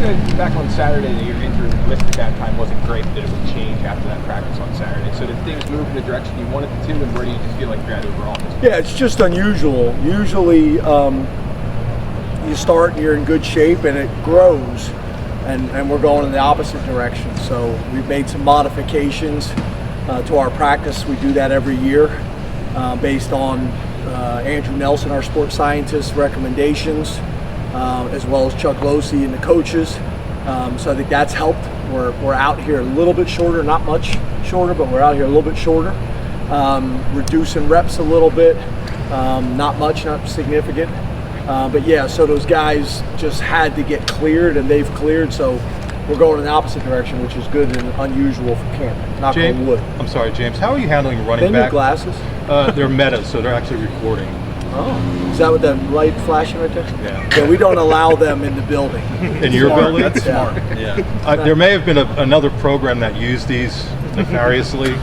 said back on Saturday that your injury list at that time wasn't great, that it would change after that practice on Saturday. So did things move in the direction you wanted it to, and where do you just feel like you're at overall? Yeah, it's just unusual. Usually you start and you're in good shape and it grows, and we're going in the opposite direction. So we've made some modifications to our practice. We do that every year based on Andrew Nelson, our sports scientist, recommendations, as well as Chuck Losey and the coaches. So I think that's helped. We're out here a little bit shorter, not much shorter, but we're out here a little bit shorter. Reducing reps a little bit, not much, not significant. But yeah, so those guys just had to get cleared, and they've cleared. So we're going in the opposite direction, which is good and unusual for camp. Knock on wood. I'm sorry, James. How are you handling running back? Glasses? They're metas, so they're actually recording. Oh, is that what that light flashing right there? Yeah. Yeah, we don't allow them in the building. In your building? That's smart. Yeah. There may have been another program that used these nefariously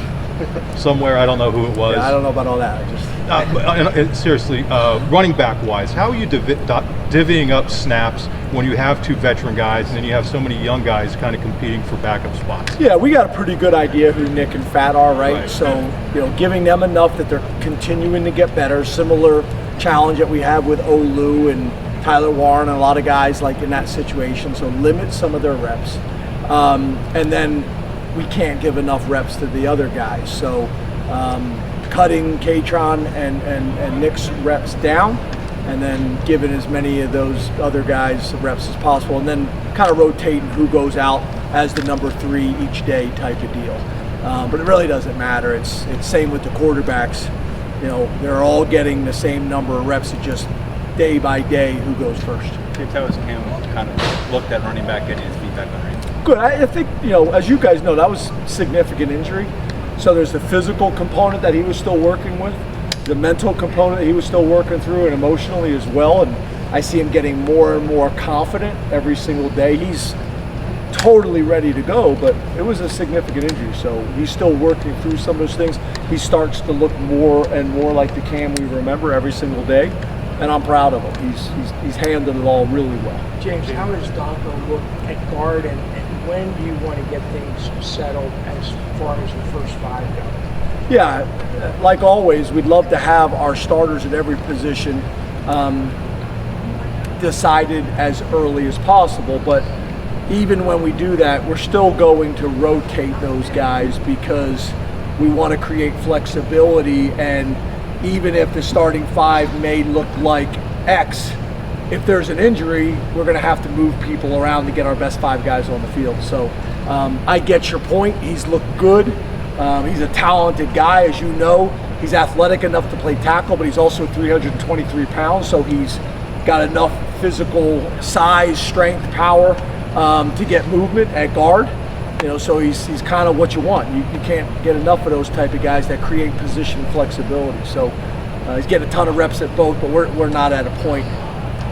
somewhere. I don't know who it was. Yeah, I don't know about all that. Seriously, running back wise, how are you divvying up snaps when you have two veteran guys and then you have so many young guys kind of competing for backup spots? Yeah, we got a pretty good idea who Nick and Fat are, right? So, giving them enough that they're continuing to get better. Similar challenge that we have with Olu and Tyler Warren and a lot of guys like in that situation. So limit some of their reps, and then we can't give enough reps to the other guys. So cutting Katron and Nick's reps down, and then giving as many of those other guys reps as possible, and then kind of rotating who goes out as the number 3 each day type of deal. But it really doesn't matter. It's same with the quarterbacks. They're all getting the same number of reps. It's just day by day who goes first. Can you tell us Cam kind of looked at running back, getting his feedback on it? Good. I think, as you guys know, that was significant injury. So there's the physical component that he was still working with, the mental component that he was still working through, and emotionally as well. And I see him getting more and more confident every single day. He's totally ready to go, but it was a significant injury. So he's still working through some of those things. He starts to look more and more like the Cam we remember every single day. And I'm proud of him. He's handled it all really well. James, how does Donko look at guard, and when do you want to get things settled as far as the first 5 go? Yeah, like always, we'd love to have our starters at every position decided as early as possible, but even when we do that, we're still going to rotate those guys because we want to create flexibility. And even if the starting 5 may look like X, if there's an injury, we're going to have to move people around to get our best 5 guys on the field. So I get your point. He's looked good. He's a talented guy, as you know. He's athletic enough to play tackle, but he's also 323 pounds, so he's got enough physical size, strength, power to get movement at guard. So he's kind of what you want. You can't get enough of those type of guys that create position flexibility. So he's getting a ton of reps at both, but we're not at a point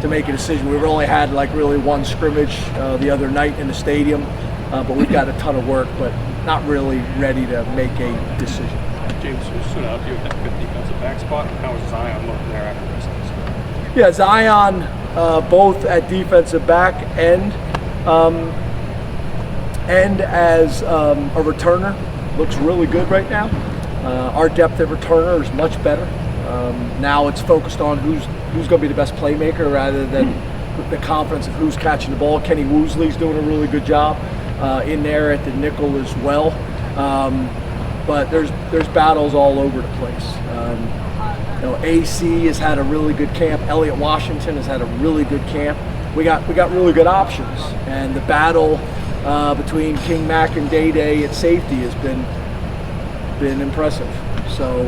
to make a decision. We've only had really one scrimmage the other night in the stadium, but we've got a ton of work, but not really ready to make a decision. James, who stood out to you at that 5th defensive back spot, and how was Zion looking there after the rest of this? Yeah, Zion both at defensive back and as a returner looks really good right now. Our depth at returner is much better. Now it's focused on who's going to be the best playmaker rather than the confidence of who's catching the ball. Kenny Woosley's doing a really good job in there at the nickel as well. But there's battles all over the place. AC has had a really good camp. Elliott Washington has had a really good camp. We got really good options, and the battle between King Mack and Day Day at safety has been impressive. So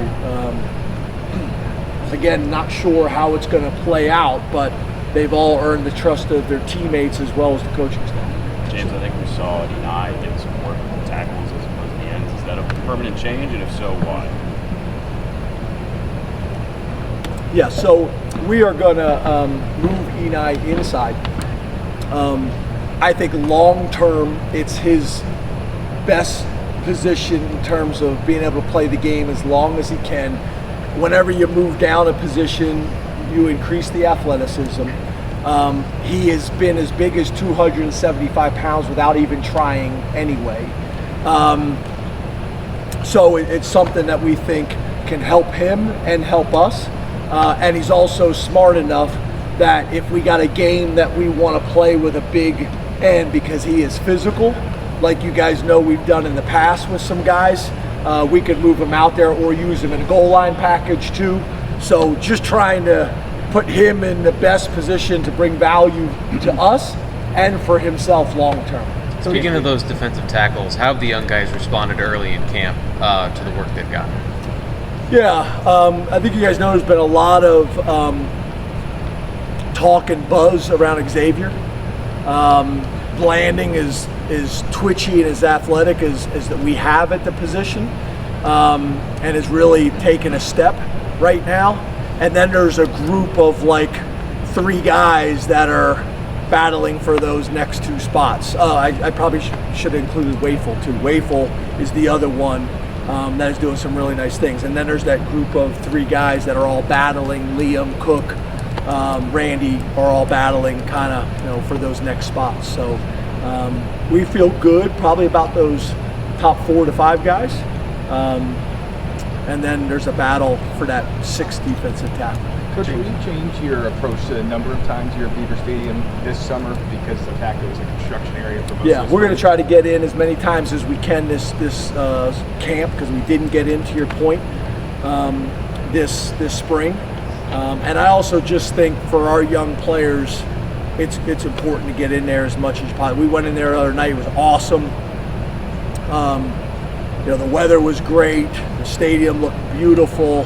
again, not sure how it's going to play out, but they've all earned the trust of their teammates as well as the coaching staff. James, I think we saw Deny get some work with the tackles as opposed to the ends. Is that a permanent change, and if so, why? Yeah, so we are going to move Enai inside. I think long term, it's his best position in terms of being able to play the game as long as he can. Whenever you move down a position, you increase the athleticism. He has been as big as 275 pounds without even trying anyway. So it's something that we think can help him and help us. And he's also smart enough that if we got a game that we want to play with a big end because he is physical, like you guys know we've done in the past with some guys, we could move him out there or use him in a goal line package too. So just trying to put him in the best position to bring value to us and for himself long term. Speaking of those defensive tackles, how have the young guys responded early in camp to the work they've got? Yeah, I think you guys know there's been a lot of talk and buzz around Xavier. Blanding is twitchy and as athletic as that we have at the position, and is really taking a step right now. And then there's a group of like 3 guys that are battling for those next 2 spots. I probably should have included Wafel too. Wafel is the other one that is doing some really nice things. And then there's that group of 3 guys that are all battling. Liam, Cook, Randy are all battling kind of for those next spots. So we feel good probably about those top 4 to 5 guys. And then there's a battle for that 6th defensive tackle. Coach, will you change your approach to the number of times you're at Beaver Stadium this summer because the fact that it was a construction area for most Yeah, of we're going to try to get in as many times as we can this camp, because we didn't get in, to your point, this spring. And I also just think for our young players, it's important to get in there as much as possible. We went in there the other night; it was awesome. The weather was great. The stadium looked beautiful.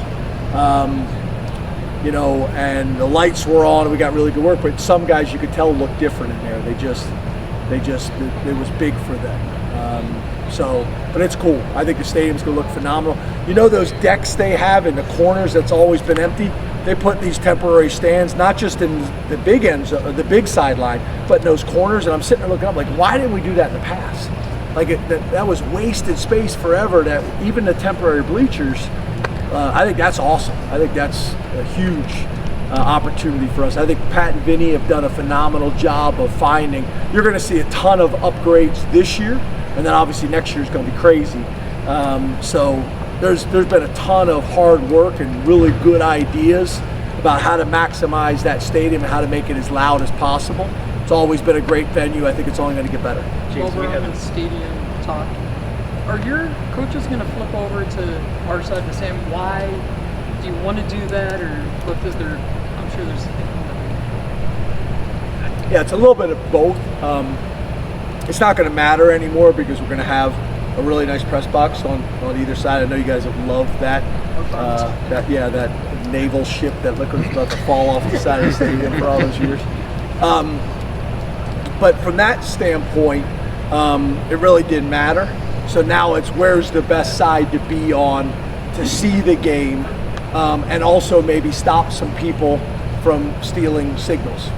And the lights were on, and we got really good work. But some guys, you could tell, looked different in there. It was big for them. But it's cool. I think the stadium's gonna look phenomenal. Those decks they have in the corners that's always been empty. They put these temporary stands, not just in the big ends, the big sideline, but in those corners. And I'm sitting there looking up, like, why didn't we do that in the past? Like that was wasted space forever. That even the temporary bleachers. I think that's awesome. I think that's a huge opportunity for us. I think Pat and Vinny have done a phenomenal job of finding. You're going to see a ton of upgrades this year, and then obviously next year is going to be crazy. So there's been a ton of hard work and really good ideas about how to maximize that stadium and how to make it as loud as possible. It's always been a great venue. I think it's only going to get better. While we're on the stadium talk, are your coaches going to flip over to our side and say, why do you want to do that, or what is there? I'm sure there's. Yeah, it's a little bit of both. It's not going to matter anymore because we're going to have a really nice press box on either side. I know you guys have loved that. That naval ship that looked was about to fall off the side of the stadium for all those years. But from that standpoint, it really didn't matter. So now it's where's the best side to be on to see the game, and also maybe stop some people from stealing signals.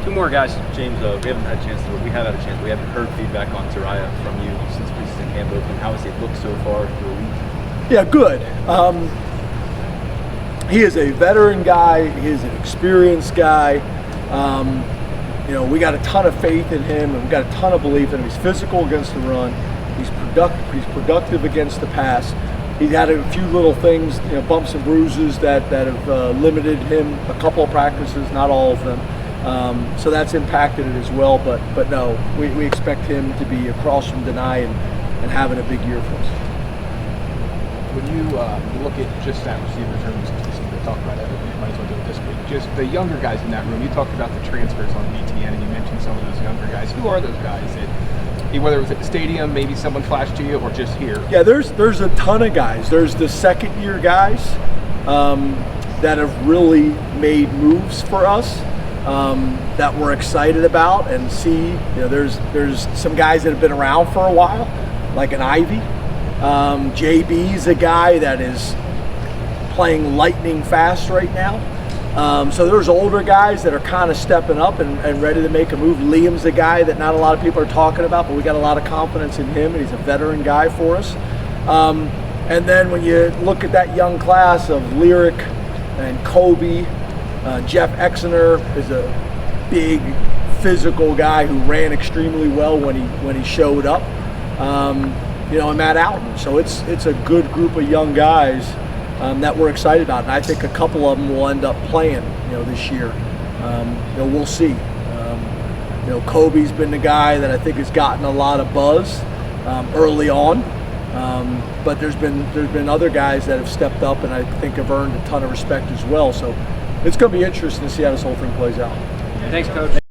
2 more guys, James. We haven't had a chance to. We have had a chance. We haven't heard feedback on Zariah from you since preseason camp open. How has he looked so far through a week? Yeah, good. He is a veteran guy. He is an experienced guy. We got a ton of faith in him, and we got a ton of belief in him. He's physical against the run. He's productive against the pass. He's had a few little things, bumps and bruises that have limited him a couple of practices, not all of them. So that's impacted it as well. But no, we expect him to be across from Nittany and having a big year for us. When you look at just that receivers room, since we talked about it, you might as well do it this week. Just the younger guys in that room. You talked about the transfers on BTN, and you mentioned some of those younger guys. Who are those guys? Whether it was at the stadium, maybe someone flashed to you, or just here? Yeah, there's a ton of guys. There's the second-year guys that have really made moves for us that we're excited about and see. There's some guys that have been around for a while, like an Ivy. JB's a guy that is playing lightning fast right now. So there's older guys that are kind of stepping up and ready to make a move. Liam's a guy that not a lot of people are talking about, but we got a lot of confidence in him, and he's a veteran guy for us. And then when you look at that young class of Lyric and Kobe, Jeff Exner is big physical guy who ran extremely well when he showed up. You know, and Matt Alton. So it's a good group of young guys that we're excited about, and I think a couple of them will end up playing, you know, this year. You know, we'll see. You know, Kobe's been the guy that I think has gotten a lot of buzz early on, but there's been other guys that have stepped up and I think have earned a ton of respect as well. So it's going to be interesting to see how this whole thing plays out. Thanks, Coach.